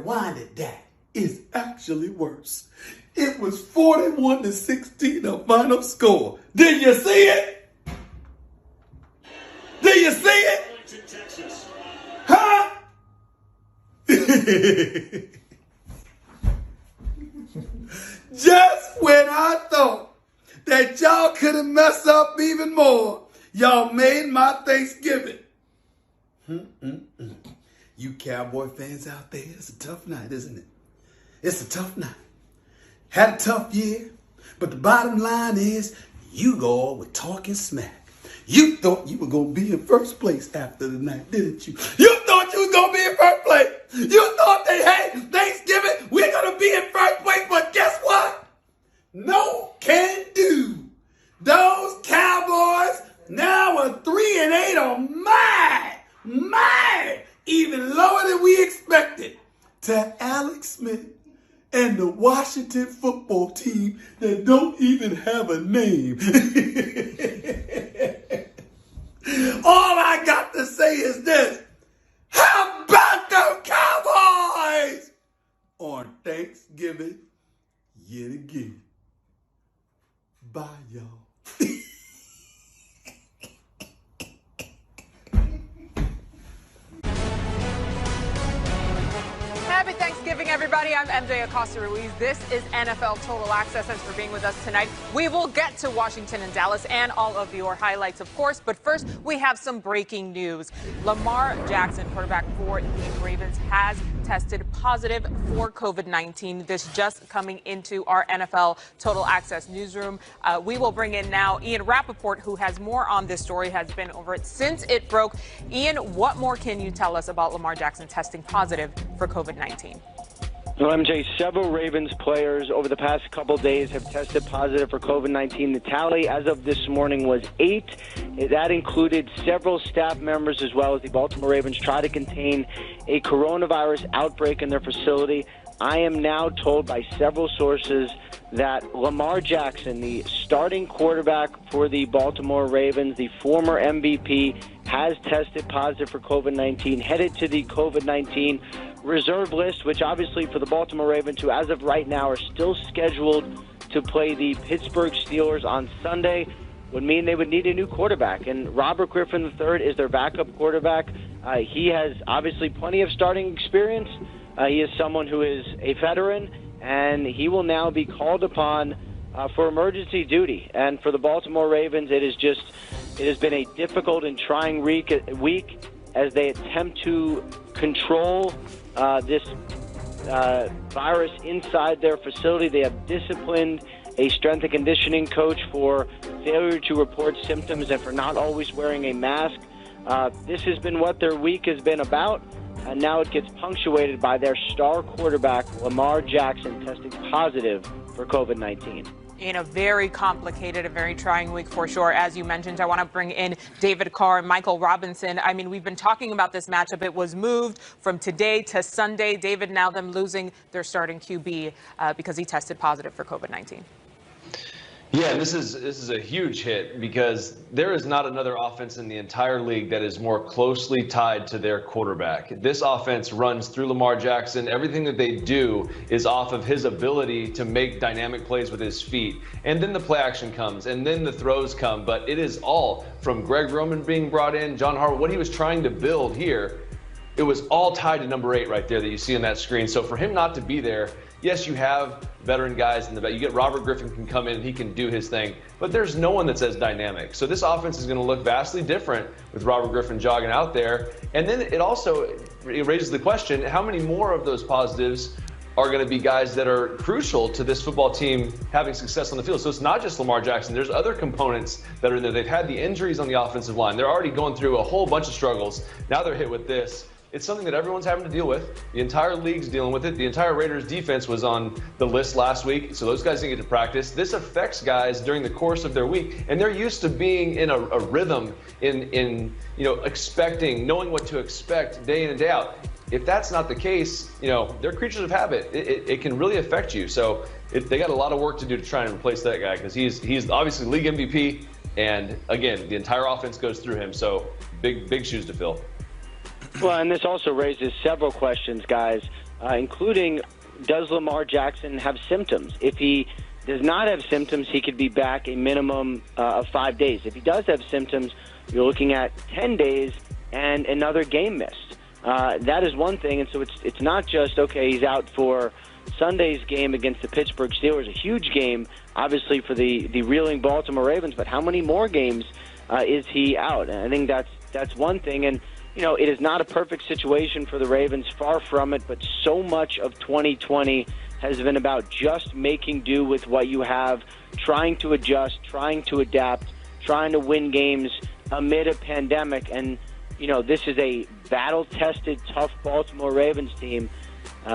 rewinded that. It's actually worse. It was 41-16 the final score. Did you see it? Did you see it? Huh? Just when I thought that y'all could have messed up even more, y'all made my Thanksgiving. You Cowboy fans out there, it's a tough night, isn't it? It's a tough night. Had a tough year, but the bottom line is you all were talking smack. You thought you were going to be in first place after the night, didn't you? You thought you was going to be in first place. You thought that, hey, Thanksgiving, we're going to be in first place, but guess what? No can do. Those Cowboys now are 3-8 on mine, even lower than we expected. To Alex Smith and the Washington football team that don't even have a name. All I got to say is this. How about the Cowboys on Thanksgiving yet again? Bye, y'all. Happy Thanksgiving, everybody. I'm MJ Acosta-Ruiz. This is NFL Total Access. Thanks for being with us tonight. We will get to Washington and Dallas and all of your highlights, of course. But first, we have some breaking news. Lamar Jackson, quarterback for the Ravens, has tested positive for COVID-19. This just coming into our NFL Total Access newsroom. We will bring in now Ian Rappaport, who has more on this story, has been over it since it broke. Ian, what more can you tell us about Lamar Jackson testing positive for COVID-19? Well, MJ, several Ravens players over the past couple days have tested positive for COVID-19. The tally as of this morning was 8. That included several staff members as well as the Baltimore Ravens try to contain a coronavirus outbreak in their facility. I am now told by several sources that Lamar Jackson, the starting quarterback for the Baltimore Ravens, the former MVP, has tested positive for COVID-19, headed to the COVID-19 reserve list, which obviously for the Baltimore Ravens, who as of right now are still scheduled to play the Pittsburgh Steelers on Sunday, would mean they would need a new quarterback. And Robert Griffin III is their backup quarterback. He has obviously plenty of starting experience. He is someone who is a veteran, and he will now be called upon for emergency duty. And for the Baltimore Ravens, it has been a difficult and trying week as they attempt to control this virus inside their facility. They have disciplined a strength and conditioning coach for failure to report symptoms and for not always wearing a mask. This has been what their week has been about, and now it gets punctuated by their star quarterback, Lamar Jackson, testing positive for COVID-19. In a very complicated, a very trying week for sure. As you mentioned, I want to bring in David Carr and Michael Robinson. I mean, we've been talking about this matchup. It was moved from today to Sunday. David, now them losing their starting QB because he tested positive for COVID-19. Yeah, this is a huge hit because there is not another offense in the entire league that is more closely tied to their quarterback. This offense runs through Lamar Jackson. Everything that they do is off of his ability to make dynamic plays with his feet. And then the play action comes, and then the throws come. But it is all from Greg Roman being brought in, John Harbaugh, what he was trying to build here. It was all tied to number 8 right there that you see on that screen. So for him not to be there, yes, you have veteran guys in the back. You get Robert Griffin can come in, he can do his thing, but there's no one that's as dynamic. So this offense is going to look vastly different with Robert Griffin jogging out there. And then it also raises the question, how many more of those positives are going to be guys that are crucial to this football team having success on the field? So it's not just Lamar Jackson. There's other components that are in there. They've had the injuries on the offensive line. They're already going through a whole bunch of struggles. Now they're hit with this. It's something that everyone's having to deal with. The entire league's dealing with it. The entire Raiders defense was on the list last week, so those guys didn't get to practice. This affects guys during the course of their week, and they're used to being in a rhythm, in expecting, knowing what to expect day in and day out. If that's not the case, they're creatures of habit. It can really affect you. So they got a lot of work to do to try and replace that guy because he's obviously league MVP, and again, the entire offense goes through him. So big shoes to fill. Well, and this also raises several questions, guys. including does Lamar Jackson have symptoms? If he does not have symptoms, he could be back a minimum of 5 days. If he does have symptoms, you're looking at 10 days and another game missed. That is one thing, and so it's not just, okay, he's out for Sunday's game against the Pittsburgh Steelers, a huge game, obviously, for the reeling Baltimore Ravens, but how many more games is he out? And I think that's one thing, and it is not a perfect situation for the Ravens, far from it, but so much of 2020 has been about just making do with what you have, trying to adjust, trying to adapt, trying to win games amid a pandemic. And, this is a battle-tested, tough Baltimore Ravens team.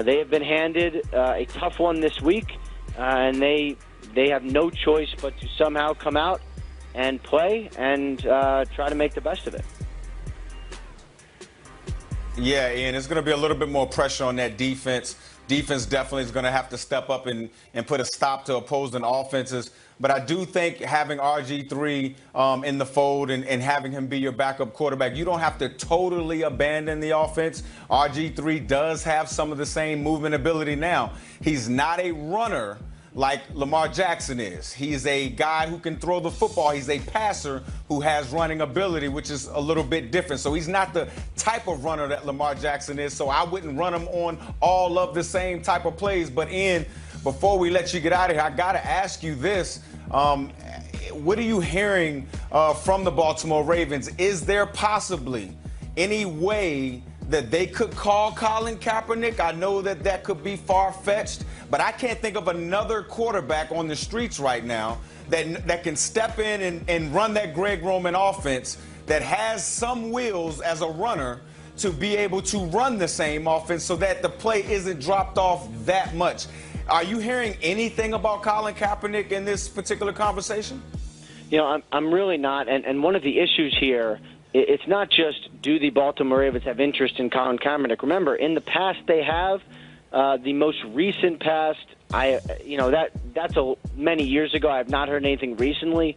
They have been handed a tough one this week, and they have no choice but to somehow come out and play and try to make the best of it. Yeah, Ian, it's going to be a little bit more pressure on that defense. Defense definitely is going to have to step up and put a stop to opposing offenses. But I do think having RG3 in the fold and having him be your backup quarterback, you don't have to totally abandon the offense. RG3 does have some of the same movement ability now. He's not a runner like Lamar Jackson is. He's a guy who can throw the football. He's a passer who has running ability, which is a little bit different. So he's not the type of runner that Lamar Jackson is. So I wouldn't run him on all of the same type of plays. But Ian, before we let you get out of here, I got to ask you this. What are you hearing from the Baltimore Ravens? Is there possibly any way that they could call Colin Kaepernick? I know that could be far-fetched, but I can't think of another quarterback on the streets right now that can step in and run that Greg Roman offense that has some wheels as a runner to be able to run the same offense so that the play isn't dropped off that much. Are you hearing anything about Colin Kaepernick in this particular conversation? I'm really not, and one of the issues here, it's not just do the Baltimore Ravens have interest in Colin Kaepernick. Remember, in the past they have. The most recent past, that's many years ago. I have not heard anything recently.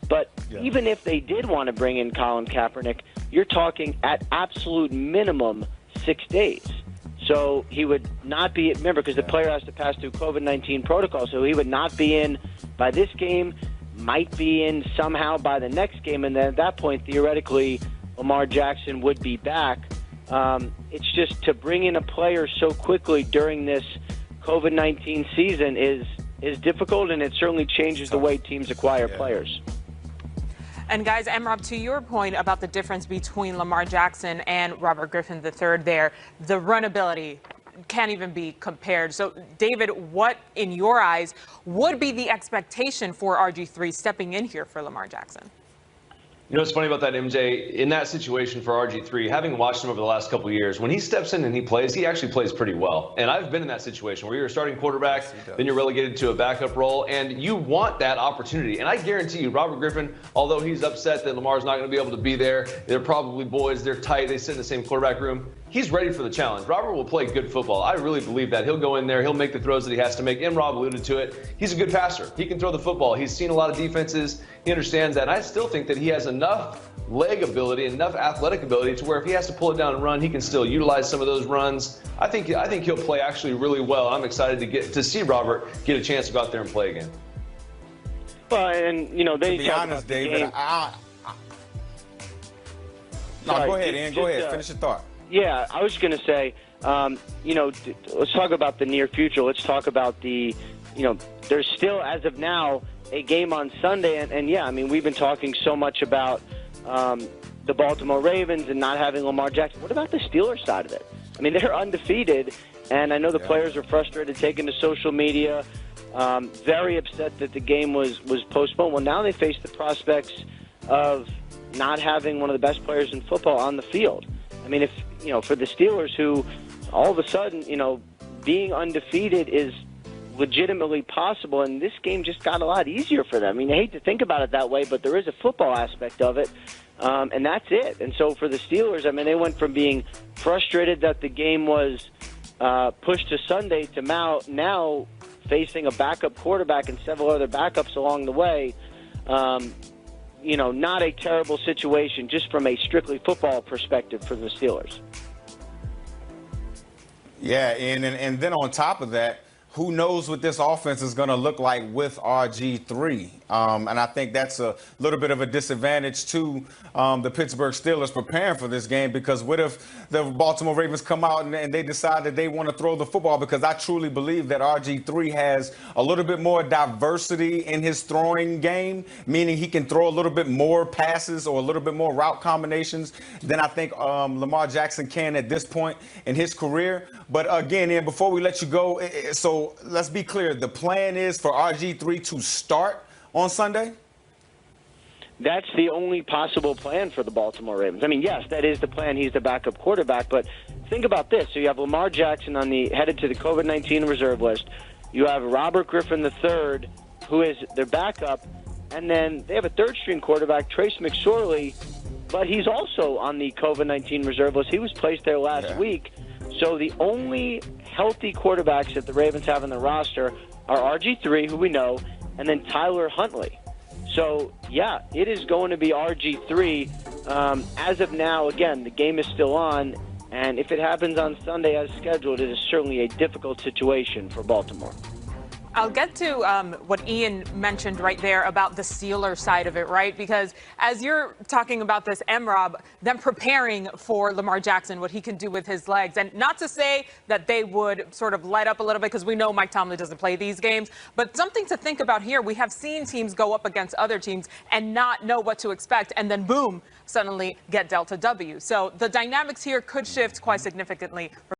But even if they did want to bring in Colin Kaepernick, you're talking at absolute minimum 6 days. So he would not be, remember, because the player has to pass through COVID-19 protocol, so he would not be in by this game, might be in somehow by the next game, and then at that point, theoretically, Lamar Jackson would be back. It's just to bring in a player so quickly during this COVID-19 season is difficult, and it certainly changes the way teams acquire players. And guys, Rob, to your point about the difference between Lamar Jackson and Robert Griffin III there, the run ability can't even be compared. So, David, what, in your eyes, would be the expectation for RG3 stepping in here for Lamar Jackson? You know what's funny about that, MJ? In that situation for RG3, having watched him over the last couple of years, when he steps in and he plays, he actually plays pretty well. And I've been in that situation where you're a starting quarterback, then you're relegated to a backup role, and you want that opportunity. And I guarantee you, Robert Griffin, although he's upset that Lamar's not going to be able to be there, they're probably boys, they're tight, they sit in the same quarterback room. He's ready for the challenge. Robert will play good football. I really believe that. He'll go in there. He'll make the throws that he has to make. And Rob alluded to it. He's a good passer. He can throw the football. He's seen a lot of defenses. He understands that. And I still think that he has enough leg ability, enough athletic ability to where if he has to pull it down and run, he can still utilize some of those runs. I think he'll play actually really well. I'm excited to see Robert get a chance to go out there and play again. Well, and they to be honest, David, go ahead, Ian. Go ahead. Finish your thought. Yeah, I was going to say, let's talk about the near future. Let's talk about there's still, as of now, a game on Sunday. And yeah, I mean, we've been talking so much about the Baltimore Ravens and not having Lamar Jackson. What about the Steelers side of it? I mean, they're undefeated, and I know the players are frustrated, taking to social media, very upset that the game was postponed. Well, now they face the prospects of not having one of the best players in football on the field. I mean, if for the Steelers, who all of a sudden, being undefeated is legitimately possible, and this game just got a lot easier for them. I mean, I hate to think about it that way, but there is a football aspect of it, and that's it. And so for the Steelers, I mean, they went from being frustrated that the game was pushed to Sunday to now facing a backup quarterback and several other backups along the way. Not a terrible situation just from a strictly football perspective for the Steelers. Yeah, and then on top of that, who knows what this offense is going to look like with RG3. And I think that's a little bit of a disadvantage to the Pittsburgh Steelers preparing for this game, because what if the Baltimore Ravens come out and they decide that they want to throw the football? Because I truly believe that RG3 has a little bit more diversity in his throwing game, meaning he can throw a little bit more passes or a little bit more route combinations than I think Lamar Jackson can at this point in his career. But again, Ian, before we let you go, so let's be clear. The plan is for RG3 to start on Sunday? That's the only possible plan for the Baltimore Ravens. I mean, yes, that is the plan. He's the backup quarterback. But think about this. So you have Lamar Jackson headed to the COVID-19 reserve list. You have Robert Griffin III, who is their backup. And then they have a third-string quarterback, Trace McSorley, but he's also on the COVID-19 reserve list. He was placed there last week. So the only healthy quarterbacks that the Ravens have on the roster are RG3, who we know, and then Tyler Huntley. So, yeah, it is going to be RG3. As of now, again, the game is still on, and if it happens on Sunday as scheduled, it is certainly a difficult situation for Baltimore. I'll get to what Ian mentioned right there about the Steelers side of it, right? Because as you're talking about this, M-Rob, them preparing for Lamar Jackson, what he can do with his legs. And not to say that they would sort of let up a little bit, because we know Mike Tomlin doesn't play these games. But something to think about here, we have seen teams go up against other teams and not know what to expect, and then boom, suddenly get dealt a W. So the dynamics here could shift quite significantly for